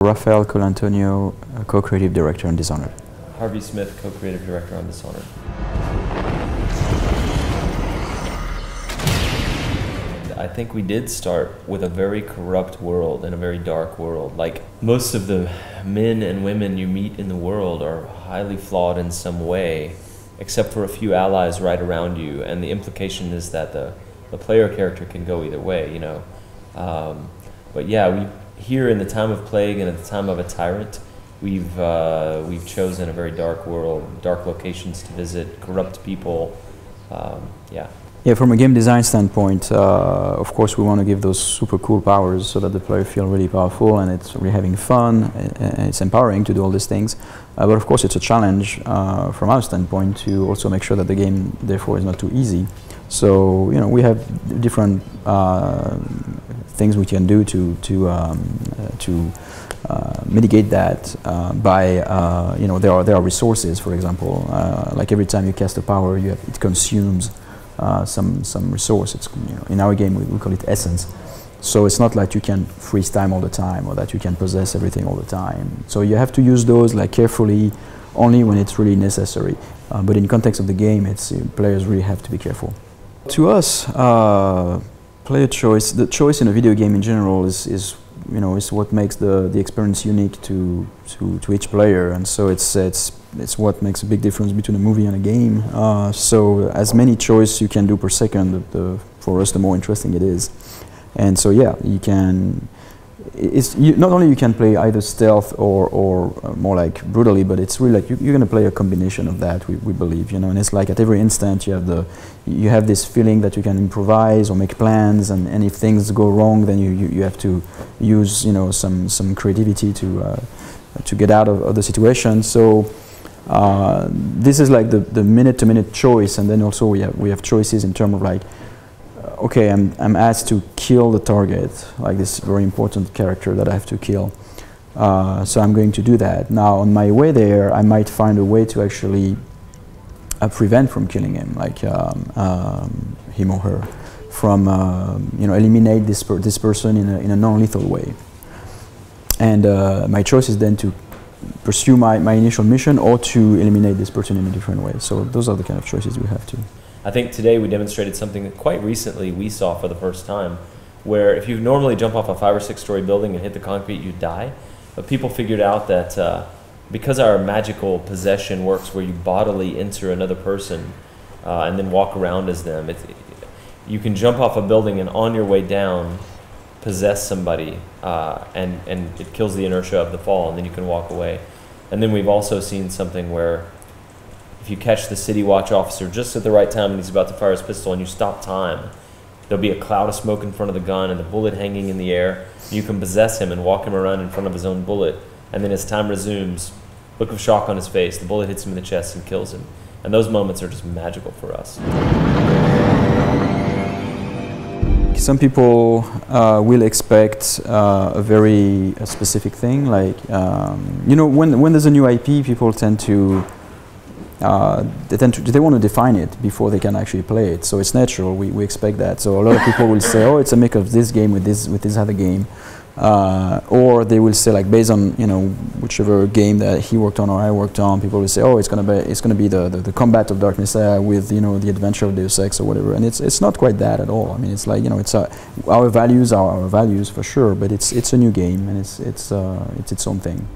Raphael Colantonio, co-creative director on Dishonored. Harvey Smith, co-creative director on Dishonored. I think we did start with a very corrupt world and a very dark world. Like, most of the men and women you meet in the world are highly flawed in some way, except for a few allies right around you, and the implication is that the player character can go either way, you know. But yeah, here in the time of plague and at the time of a tyrant, we've chosen a very dark world, dark locations to visit, corrupt people, yeah. Yeah, from a game design standpoint, of course we want to give those super cool powers so that the player feel really powerful and it's really having fun and it's empowering to do all these things. But of course it's a challenge from our standpoint to also make sure that the game therefore is not too easy. So, you know, we have different things we can do to mitigate that by, you know, there are resources, for example. Like every time you cast a power, it consumes some resource. It's, you know, in our game we call it essence. So it's not like you can freeze time all the time or that you can possess everything all the time. So you have to use those like carefully, only when it's really necessary. But in context of the game, players really have to be careful. To us, player choice, the choice in a video game in general is you know, is what makes the experience unique to each player, and so it's what makes a big difference between a movie and a game. So as many choices you can do per second, for us the more interesting it is. And so yeah, you can. Not only you can play either stealth or more like brutally, but it's really like you're going to play a combination of that. We believe, you know, and it's like at every instant you have this feeling that you can improvise or make plans, and if things go wrong, then you have to use, you know, some creativity to get out of the situation. So this is like the minute-to-minute choice, and then also we have choices in terms of like, okay, I'm asked to kill the target, like this very important character that I have to kill. So I'm going to do that. Now, on my way there, I might find a way to actually prevent from killing him, like him or her, from you know, eliminate this person in a non-lethal way. And my choice is then to pursue my initial mission or to eliminate this person in a different way. So those are the kind of choices we have to. I think today we demonstrated something that quite recently we saw for the first time, where if you normally jump off a 5 or 6 story building and hit the concrete, you die. But people figured out that because our magical possession works where you bodily enter another person and then walk around as them, you can jump off a building and on your way down possess somebody and it kills the inertia of the fall, and then you can walk away. And then we've also seen something where if you catch the city watch officer just at the right time and he's about to fire his pistol and you stop time, there'll be a cloud of smoke in front of the gun and the bullet hanging in the air. You can possess him and walk him around in front of his own bullet, and then as time resumes, look of shock on his face, the bullet hits him in the chest and kills him. And those moments are just magical for us. Some people will expect a very specific thing, like you know, when there's a new IP, people tend to they want to define it before they can actually play it. So it's natural. We expect that. So a lot of people will say, "Oh, it's a mix of this game with this other game," or they will say, like, based on, you know, whichever game that he worked on or I worked on, people will say, "Oh, it's gonna be the combat of Dark Messiah with, you know, the adventure of Deus Ex or whatever." And it's not quite that at all. I mean, it's like, you know, it's our values are our values for sure, but it's a new game and it's its own thing.